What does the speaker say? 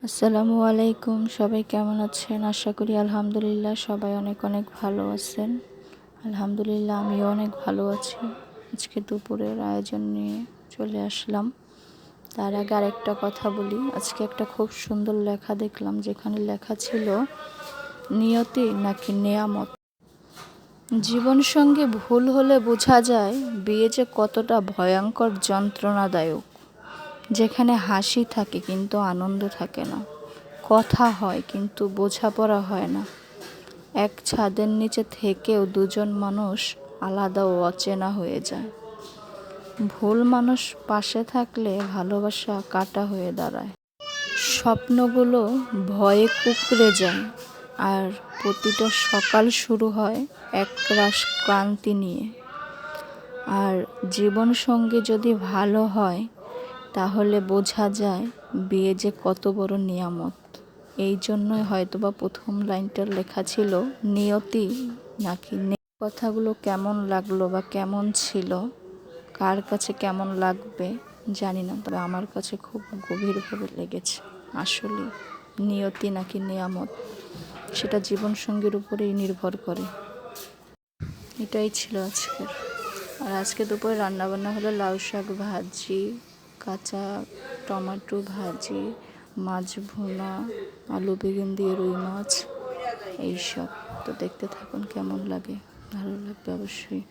আসসালামু আলাইকুম। সবাই কেমন আছেন? আশা করি আলহামদুলিল্লাহ সবাই অনেক অনেক ভালো আছেন। আলহামদুলিল্লাহ আমিও অনেক ভালো আছি। আজকে দুপুরের আয়োজন নিয়ে চলে আসলাম। তার আগে আরেকটা কথা বলি, আজকে একটা খুব সুন্দর লেখা দেখলাম, যেখানে লেখা ছিল নিয়তি নাকি নেয়ামত। জীবন সঙ্গে ভুল হলে বোঝা যায় বিয়ে যে কতটা ভয়ঙ্কর যন্ত্রণাদায়ক, যেখানে হাসি থাকে কিন্তু আনন্দ থাকে না, কথা হয় কিন্তু বোঝাপড়া হয় না, এক ছাদের নিচে থেকেও দুজন মানুষ আলাদা ও অচেনা হয়ে যায়। ভুল মানুষ পাশে থাকলে ভালোবাসা কাটা হয়ে দাঁড়ায়, স্বপ্নগুলো ভয়ে কুঁকড়ে যায়, আর প্রতিটা সকাল শুরু হয় একরাশ ক্লান্তি নিয়ে। আর জীবন সঙ্গী যদি ভালো হয় তাহলে বোঝা যায় বিয়ে যে কত বড় নিয়ামত। এই জন্যই হয়তোবা প্রথম লাইনটা লেখা ছিল নিয়তি নাকি কথাগুলো কেমন লাগলো বা কেমন ছিল, কার কাছে কেমন লাগবে জানি না, তবে আমার কাছে খুব গভীরভাবে লেগেছে। আসলে নিয়তি নাকি নিয়ামত, সেটা জীবনসঙ্গীর উপরেই নির্ভর করে। এটাই ছিল আজকের। আর আজকে দুপুরে রান্নাবান্না হলো লাউ শাক ভাজি, কাঁচা টমেটো ভাজি, মাছ ভুনা, আলু বেগুন দিয়ে রুই মাছ, এইসব। তো দেখতে থাকুন, কেমন লাগে, ভালো লাগবে অবশ্যই।